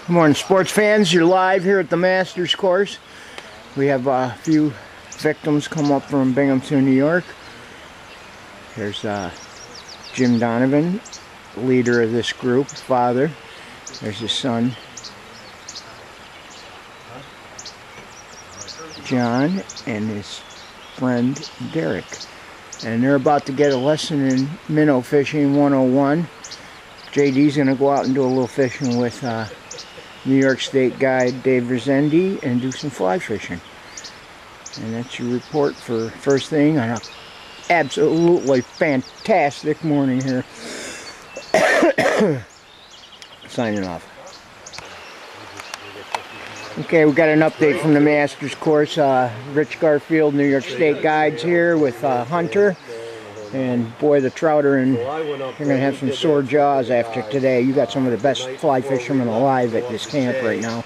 Good morning, sports fans. You're live here at the Masters course. We have a few victims come up from Binghamton, New York. There's Jim Donovan, leader of this group, father. There's his son, John, and his friend, Derek. And they're about to get a lesson in minnow fishing 101. JD's going to go out and do a little fishing with New York State guide Dave Rezendi and do some fly fishing. And that's your report for first thing on a absolutely fantastic morning here. Signing off. Okay, we got an update from the Masters course. Rich Garfield, New York State guides here with Hunter. And boy, the trout are in. You're going to have some sore jaws after today. You got some of the best fly fishermen alive at this camp right now.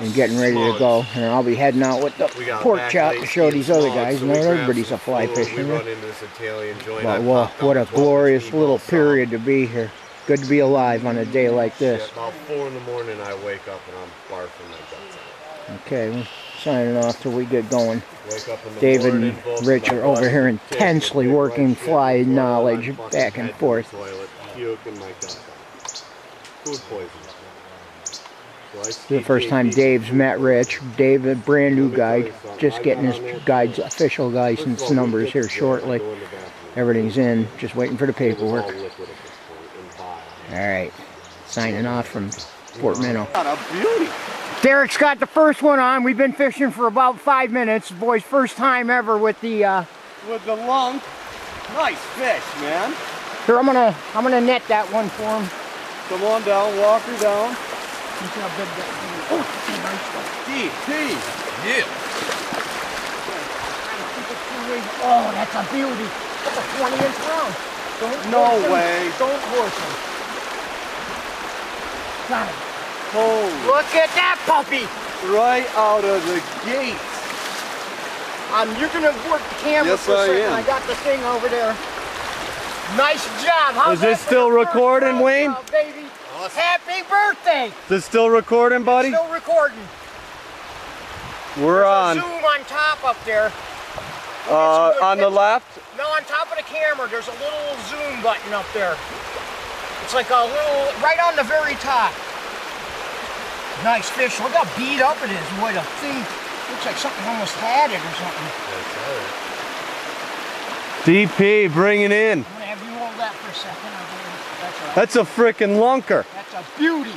And getting ready to go. And I'll be heading out with the pork chop to show these other guys. You know, everybody's a fly fisherman. But well, what a glorious little period to be here. Good to be alive on a day like this. About 4 in the morning I wake up and I'm barfing my guts out. Okay, we're signing off till we get going. David and Rich are over here intensely working fly knowledge back and forth. This is the first time Dave's met Rich. Dave, a brand new guide, just getting his guide's official license numbers here shortly. Everything's in, just waiting for the paperwork. Alright, signing off from Fort Minnow. Derek's got the first one on. We've been fishing for about 5 minutes. Boy's first time ever with the lunk. Nice fish, man. Here, I'm gonna net that one for him. Come on down, walk her down. Look how big that thing is. Oh, that's a nice one. DP. Yeah. Oh, that's a beauty. That's a 20-inch round. No way. Don't horse him. Got it. Holy. Look at that puppy. Right out of the gates. You're going to work the camera for a second. I got the thing over there. Nice job. How's Is this still recording, Wayne? Baby? Awesome. Happy birthday. Is this still recording, buddy? Still recording. We're on. Zoom on top up there. On the left? No, on top of the camera, there's a little zoom button up there. It's like a little, right on the very top. Nice fish. Look how beat up it is. Boy, the thing looks like something almost had it or something. DP, bring it in. I'm going to have you hold that for a second. That's a frickin' lunker. That's a beauty.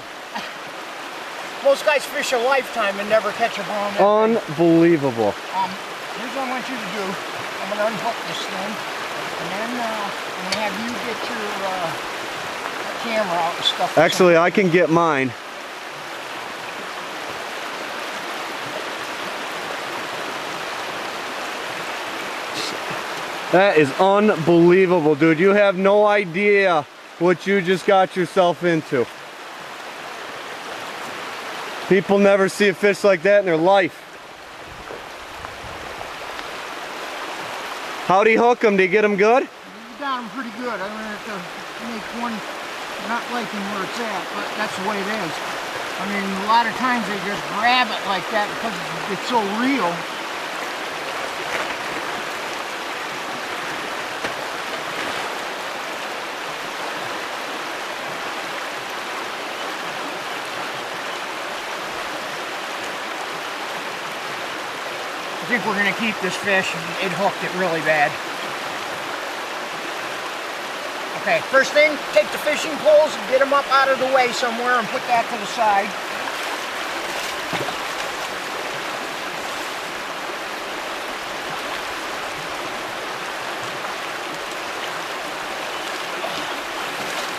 Most guys fish a lifetime and never catch a brown. Unbelievable. Here's what I want you to do. I'm going to unhook this thing, and then I'm going to have you get your camera out and stuff. Actually, I can get mine. That is unbelievable, dude. You have no idea what you just got yourself into. People never see a fish like that in their life. How'd he hook him? Did he get him good? You got him pretty good. I'm going to have to make one not liking where it's at, but that's the way it is. I mean, a lot of times they just grab it like that because it's so real. I think we're going to keep this fish. It hooked it really bad. Okay, first thing, take the fishing poles and get them up out of the way somewhere and put that to the side.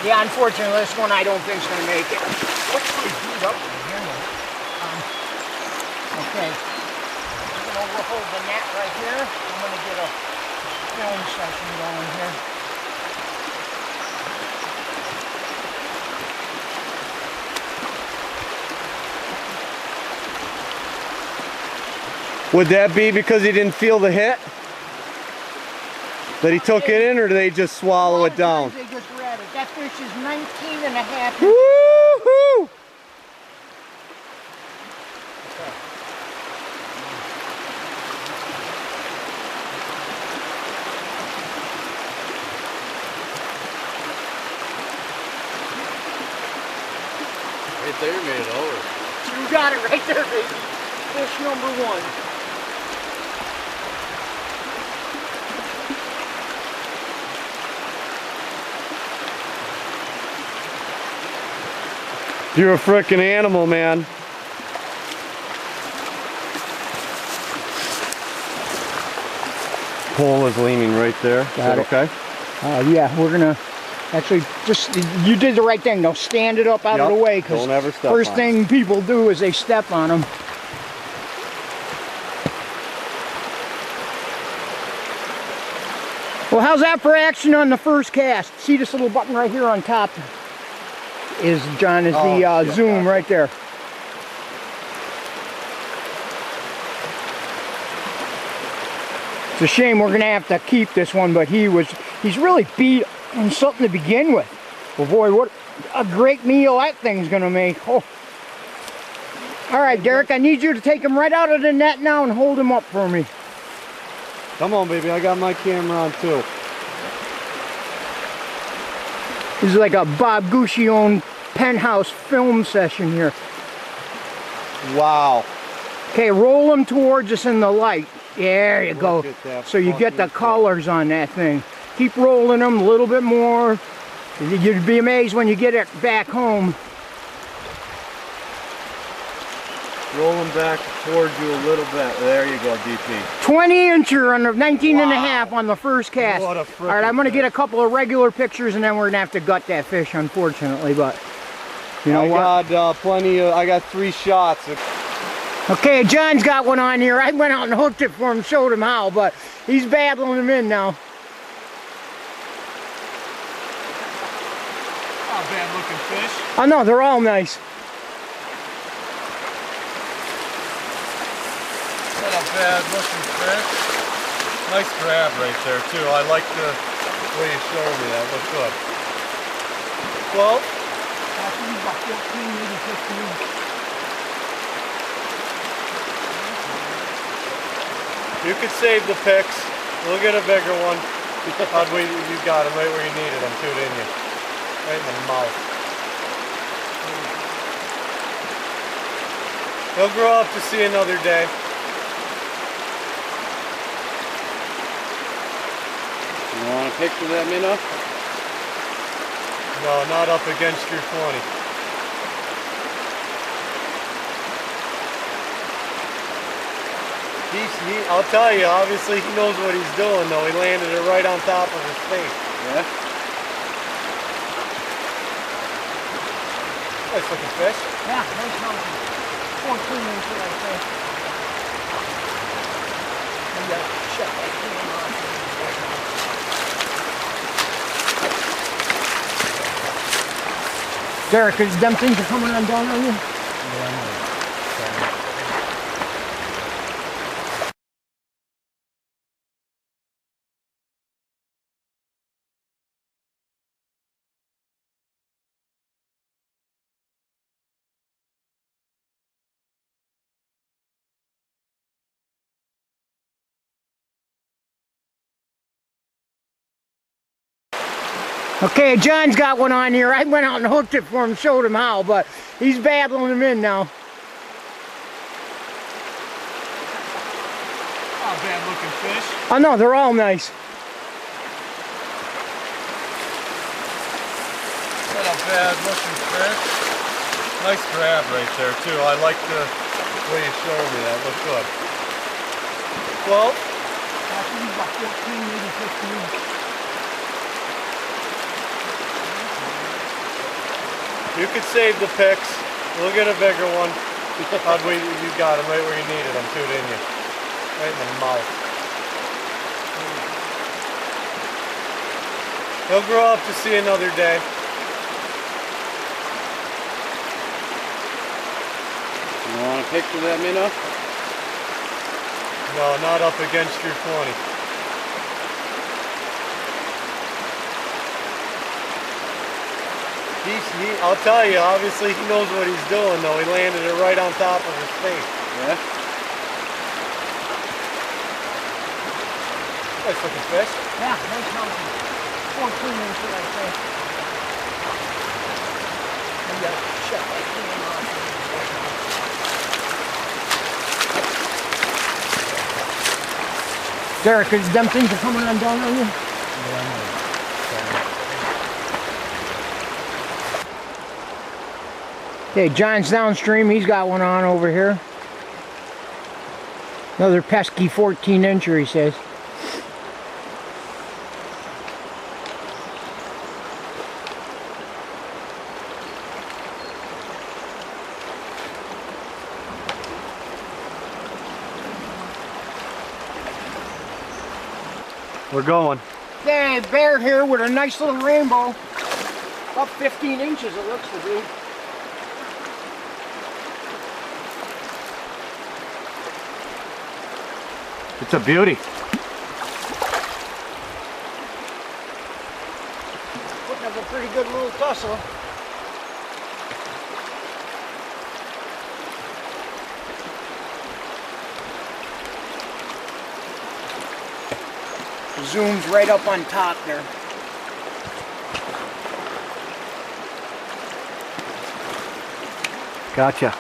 Yeah, unfortunately, this one I don't think is going to make it. What's really beat up in here? Okay. We'll hold the net right here. I'm going to get a film session going here. Would that be because he didn't feel the hit? That he took it in, or do they just swallow it down? They just grab it. That fish is 19 and a half. Woo-hoo! right there made it over. You got it right there, baby. Fish number one. You're a frickin' animal, man. Pole is leaning right there. Is that okay? Yeah, we're gonna actually you did the right thing. Don't stand it up out of the way, because don't ever step first on thing people do is they step on them. Well, how's that for action on the first cast? See this little button right here on top? The zoom right there. It's a shame we're gonna have to keep this one, but he's really beat on something to begin with. Well, boy, what a great meal that thing's gonna make. Oh. All right, Derek, I need you to take him right out of the net now and hold him up for me. Come on, baby, I got my camera on too. This is like a Bob Gucci-owned penthouse film session here. Wow. Okay, roll him towards us in the light. There you go. So you get the colors on that thing. Keep rolling them a little bit more. You'd be amazed when you get it back home. Roll them back towards you a little bit. There you go, DP. 20-incher on the 19 and a half on the first cast. What a all right, I'm going to get a couple of regular pictures, and then we're going to have to gut that fish, unfortunately. But you know what? I got 3 shots. Okay, John's got one on here. I went out and hooked it for him, showed him how, but he's battling them in now. Not bad looking fish. Oh no, they're all nice. Not a bad looking fish. Nice grab right there too. I like the way you showed me that. Looks good. Well, I think about 14, maybe 15. you could save the pics. We'll get a bigger one. You got him right where you needed him too, didn't you? Right in the mouth. He'll grow up to see another day. You want a picture of that minnow? No, not up against your 20. I'll tell you, obviously he knows what he's doing though. He landed it right on top of his face. Yeah? Nice looking fish. Yeah, nice mountain. 14 inches, I'd say. You gotta shut that camera off. Derek, is them things are coming on down on you? Yeah. Okay, John's got one on here. I went out and hooked it for him, showed him how, but he's battling them in now. Not bad looking fish. Oh no, they're all nice. Not a bad looking fish. Nice grab right there too. I like the way you showed me that. Looks good. Well, I think about 14, maybe 15. you could save the pics. We'll get a bigger one. You got him right where you needed him too, didn't you? Right in the mouth. He'll grow up to see another day. You want a picture of that minnow? No, not up against your 20. I'll tell you, obviously he knows what he's doing though. He landed it right on top of his face. Yeah? Nice looking fish. Yeah, nice mountain. 14 inches, I'd say. You gotta shut that cam off. Derek, is them things are coming undone on you? Okay, John's downstream. He's got one on over here. Another pesky 14-incher, he says. We're going. Okay, bear here with a nice little rainbow. Up 15 inches it looks to be. It's a beauty. Putting up a pretty good little tussle. Zooms right up on top there. Gotcha.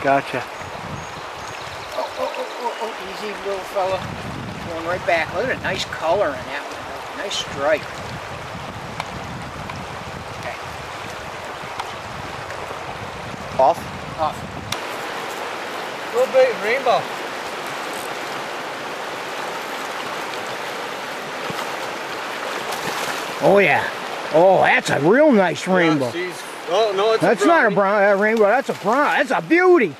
Gotcha. Oh, easy little fella. Going right back. Look at a nice color in that one. Nice stripe. Okay. Off? Off. Little bit rainbow. Oh yeah. Oh, that's a real nice rainbow. Yeah, oh no, it's That's not a brown rainbow. That's a brown. That's a beauty.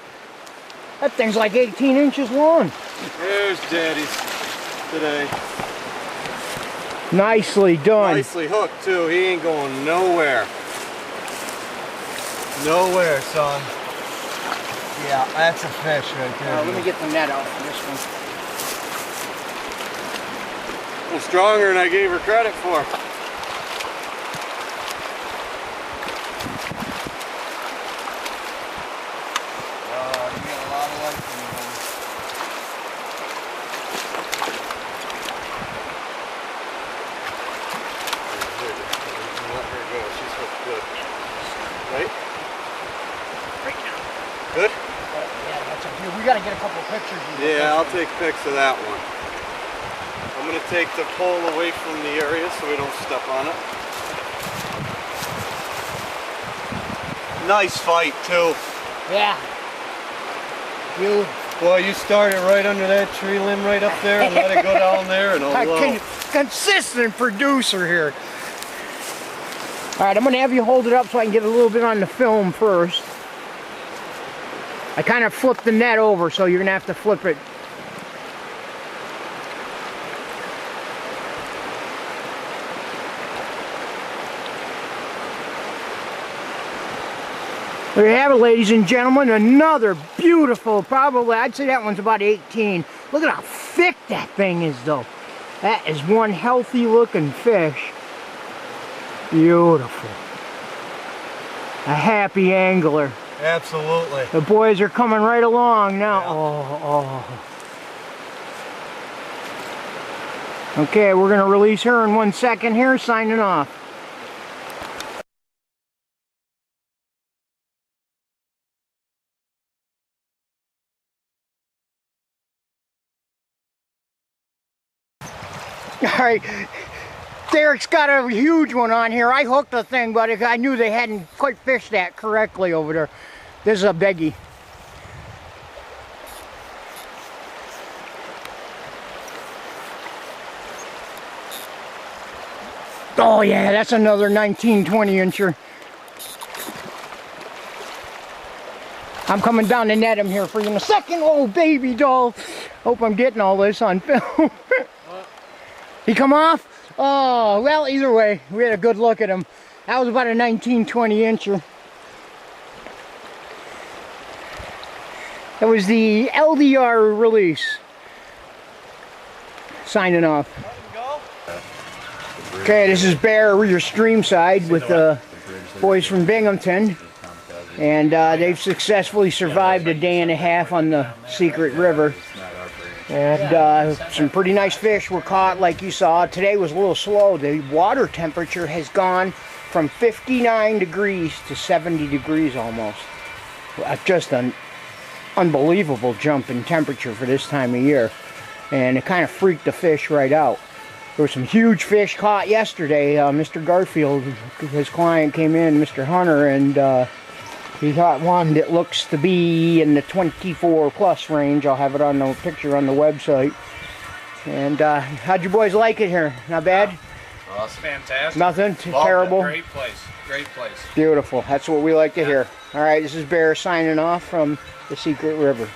That thing's like 18 inches long. There's Daddy's today. Nicely done. Nicely hooked too. He ain't going nowhere. Nowhere, son. Yeah, that's a fish right there. Let me get the net out for this one. A little stronger than I gave her credit for. Good? Yeah, that's a view. We gotta get a couple of pictures. Yeah, I'll take pics of that one. I'm gonna take the pole away from the area so we don't step on it. Nice fight too. Yeah. You. Well, you started right under that tree limb right up there and let it go down there and Consistent producer here. All right, I'm gonna have you hold it up so I can get a little bit on the film first. I kind of flipped the net over, so you're gonna have to flip it. There you have it, ladies and gentlemen. Another beautiful, probably, I'd say that one's about 18. Look at how thick that thing is, though. That is one healthy looking fish. Beautiful. A happy angler. Absolutely. The boys are coming right along now. Yeah. Oh. Okay, we're going to release her in 1 second here, signing off. All right, Derek's got a huge one on here. I hooked the thing, but I knew they hadn't quite fished that correctly over there. This is a biggie. Oh yeah, that's another 19, 20-incher. I'm coming down to net him here for you in a second. Oh, baby doll. Hope I'm getting all this on film. He come off? Oh, well, either way, we had a good look at him. That was about a 19, 20-incher. That was the LDR release. Signing off. Okay, this is Bear, your stream side with the boys from Binghamton. And they've successfully survived a day and a half on the Secret River. And some pretty nice fish were caught like you saw. Today was a little slow. The water temperature has gone from 59 degrees to 70 degrees almost. Just an unbelievable jump in temperature for this time of year. And it kind of freaked the fish right out. There were some huge fish caught yesterday. Mr. Garfield, his client, came in, Mr. Hunter, and he caught one that looks to be in the 24 plus range. I'll have it on the picture on the website. And how'd you boys like it here? Not bad? Oh, it's fantastic. Nothing Loved terrible? it. Great place. Great place. Beautiful. That's what we like to hear. All right, this is Bear signing off from the Secret River.